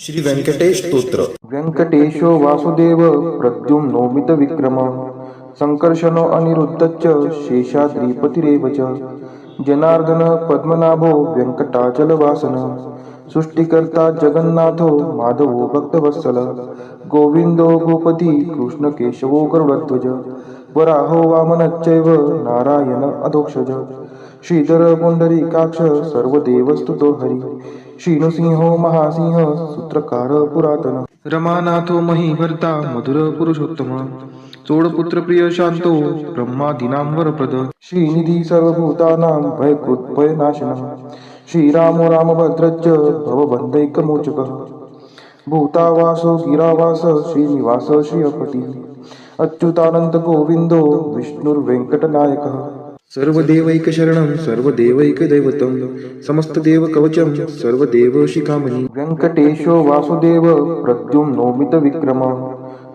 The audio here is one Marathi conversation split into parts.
श्री व्यंकटेश स्तोत्र. व्यंकटेशो वासुदेव प्रद्युम्नो मितविक्रम संकर्षणो अनिरुद्धश्च शेषाद्रिपतिरेव च जनार्दन पद्मनाभो व्यंकटाचलवासन सृष्टिकर्ता जगन्नाथो माधवो भक्तवत्सल गोविंदो गोपति कृष्णकेशवो गरुडध्वज वराहो वामनश्चैव नारायण अधोक्षज श्रीधर पुंडरीकाक्ष सर्वदेवस्तुतो हरि श्रीनृसिंहो महासिंह सूत्रकार पुरातन रमानाथो महीभर्ता मधुर पुरुषोत्तम चोडपुत्र प्रिय शांतो ब्रह्मादीनां वरप्रद श्रीनिधी सर्वभूतानां भयकृत् भयनाशनः श्रीरामो रामभद्रश्च भवबन्धैकमोचकः भूतावासो गिरावास श्रीनिवास श्रियपति अच्युतानंत गोविंदो विष्णुर्वेंकटनायकः सर्वदेवैकशरणं सर्वदेवैकदैवतं समस्तदेवकवचं सर्वदेवशिखामणि व्यंकटेशो वासुदेव प्रद्युम्नो मितविक्रम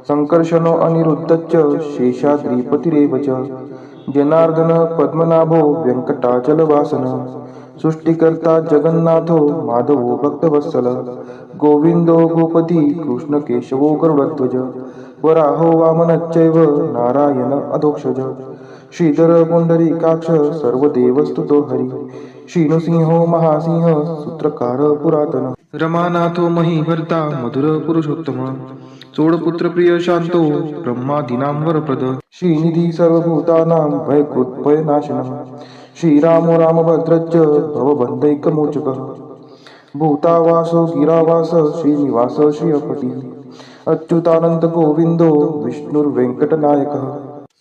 संकर्षणो अनिरुद्धश्च शेषाद्रिपतिरेव च जनार्दन पद्मनाभो व्यंकटाचलवासन सृष्टिकर्ता जगन्नाथो माधवो भक्तवत्सल गोविंदो गोपति कृष्णकेशवो गरुडध्वज वराहो वामनश्चैव नारायण अधोक्षज श्रीधर पुंडरीकाक्ष सर्वदेवस्तुतो हरि श्रीनृसिंहो महासिंह सूत्रकार पुरातन रमानाथो महीभर्ता मधुर पुरुषोत्तम चोडपुत्र प्रिय शांतो ब्रह्मादीनां वरप्रद श्रीनिधी सर्वभूतानां भयकृत् भयनाशनः श्रीरामो रामभद्रश्च भवबन्धैकमोचकः भूतावासो गिरावास श्रीनिवास श्रियपति अच्युतानंत गोविंदो विष्णुर्वेंकटनायकः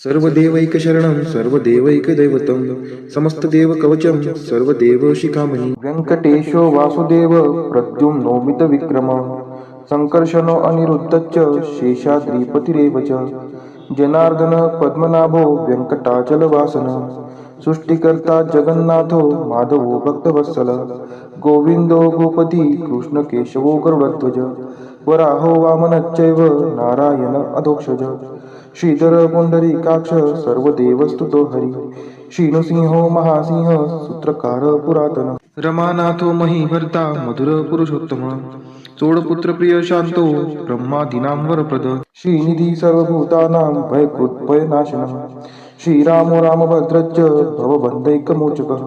सर्वदेवैकशरणं सर्वदेवैकदैवतं समस्तदेवकवचं सर्वदेवशिखामणि व्यंकटेशो वासुदेव प्रद्युम्नो मितविक्रम संकर्षणो अनिरुद्धश्च शेषाद्रिपतिरेव च जनार्दन पद्मनाभो व्यंकटाचलवासन सृष्टिकर्ता जगन्नाथो माधवो भक्तवत्सल गोविंदो गोपति कृष्णकेशवो गरुडध्वज वराहो वामनश्चैव नारायण अधोक्षज श्रीधर पुंडरीकाक्ष सर्वदेवस्तुतो हरि श्रीनृसिंहो महासिंह सूत्रकार पुरातन रमानाथो महीभर्ता मधुर पुरुषोत्तम चोडपुत्र प्रिय शांतो ब्रह्मादीनां वरप्रद श्रीनिधी सर्वभूतानां भयकृत् भयनाशनः श्रीरामो रामभद्रश्च भवबन्धैकमोचकः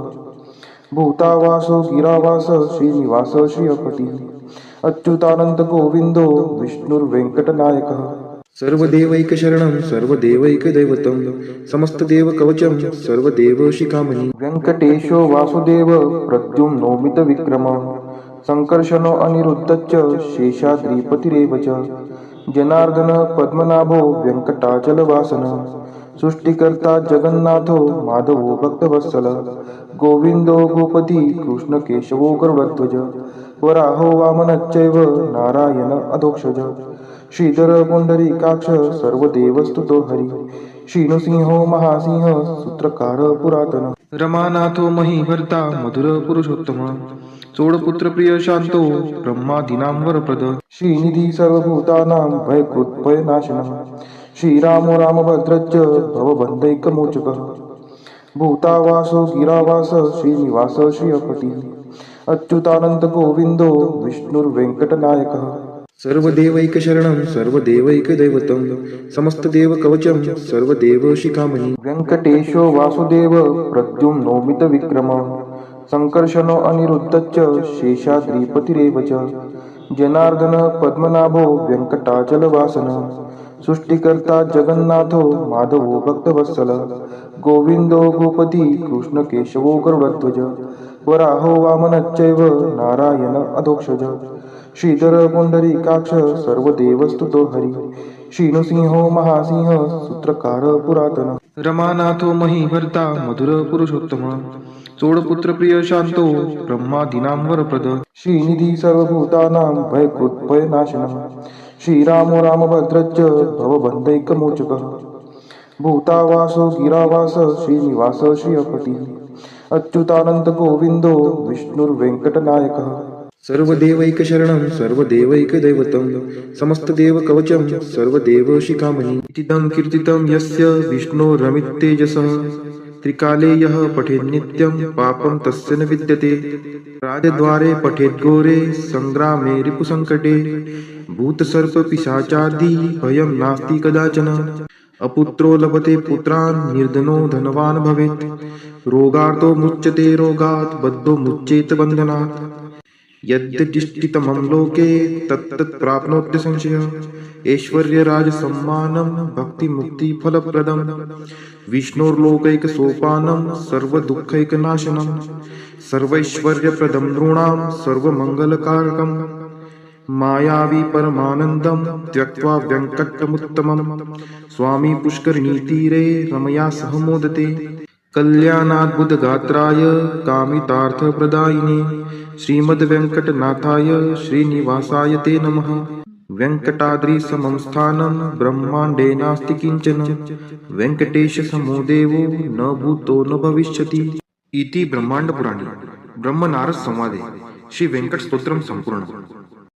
भूतावासो गिरावास श्रीनिवास श्रियपति अच्युतानंत गोविंदो विष्णुर्वेंकटनायकः सर्वदेवैकशरणं सर्वदेवैकदैवतं समस्तदेवकवचं सर्वदेवशिखामणि व्यंकटेशो वासुदेव प्रद्युम्नो मितविक्रम संकर्षणो अनिरुद्धश्च शेषाद्रिपतिरेव च जनार्दन पद्मनाभो व्यंकटाचलवासन सृष्टिकर्ता जगन्नाथो माधवो भक्तवत्सल गोविंदो गोपति कृष्णकेशवो गरुडध्वज वराहो वामनश्चैव नारायण अधोक्षज श्रीधर पुंडरीकाक्ष सर्वदेवस्तुतो हरि श्रीनृसिंहो महासिंह सूत्रकार पुरातन रमानाथो महीभर्ता मधुर पुरुषोत्तम चोडपुत्र प्रिय शांतो ब्रह्मादीनां वरप्रद श्रीनिधी सर्वभूतानां भयकृत् भयनाशनः श्रीरामो रामभद्रश्च भवबन्धैकमोचकः भूतावासो गिरावास श्रीनिवास श्रियपति अच्युतानंत गोविंदो विष्णुर्वेंकटनायकः सर्वदेवैकशरणं सर्वदेवैकदैवतं समस्तदेवकवचं सर्वदेवशिखामणि व्यंकटेशो वासुदेव प्रद्युम्नो मितविक्रम संकर्षणो अनिरुद्धश्च शेषाद्रिपतिरेव च जनार्दन पद्मनाभो व्यंकटाचलवासन सृष्टिकर्ता जगन्नाथो माधवो भक्तवत्सल गोविंदो गोपति कृष्णकेशवो गरुडध्वज वराहो वामनश्चैव नारायण अधोक्षज श्रीधर पुंडरीकाक्ष सर्वदेवस्तुतो हरि श्रीनृसिंहो महासिंह सूत्रकार पुरातन रमानाथो महीभर्ता मधुर पुरुषोत्तम चोडपुत्र प्रिय शांतो ब्रह्मादीनां वरप्रद श्रीनिधी सर्वभूतानां भयकृत् भयनाशनः श्रीरामो रामभद्रश्च भवबन्धैकमोचकः भूतावासो गिरावास श्रीनिवास श्रियपति अच्युतानंत गोविंदो विष्णुर्वेंकटनायकः सर्वदेवैकशरणं सर्वदेवैकदैवतं समस्तदेवकवचं सर्वदेवशिखामणि इतिदं कीर्तितं यस्य विष्णोरमिततेजसः त्रिकाले यः पठेत् नित्यं पापं तस्य न विद्यते। राजद्वारे पठेत् घोरे संग्रामे रिपुसङ्कटे। भूतसर्पपिशाचादि भयं नास्ति कदाचन। अपुत्रो लभते पुत्रान् निर्धनो धनवान् भवेत्। रोगार्तो मुच्यते रोगात् बद्धो मुच्येत बन्धनात्। यद्यदिष्टितमं लोके तत्तत् प्राप्नोत्य संशयः। ऐश्वर्यराजसम्मानं भक्तिमुक्तिफलप्रदं। विष्णोर्लोकैकसोपानं सर्वदुःखैकनाशनं। सर्वैश्वर्यप्रदं नृणां सर्वमङ्गलकारकं। मायावी परमानन्दं त्यक्त्वा व्यङ्कटमुत्तमं। स्वामी पुष्करिणीतीरे रमया सह मोदते। कल्याणाद्भुतगात्राय कामितार्थप्रदायिने श्रीमद्वेङ्कटनाथाय श्रीनिवासाय ते नमः। वेङ्कटाद्रिसमं स्थानं ब्रह्माण्डे नास्ति किञ्चन। वेङ्कटेशसमो देवो न भूतो न भविष्यति। इति ब्रह्माण्डपुराणे ब्रह्मनारद संवादे श्री वेंकट स्तोत्रम संपूर्ण।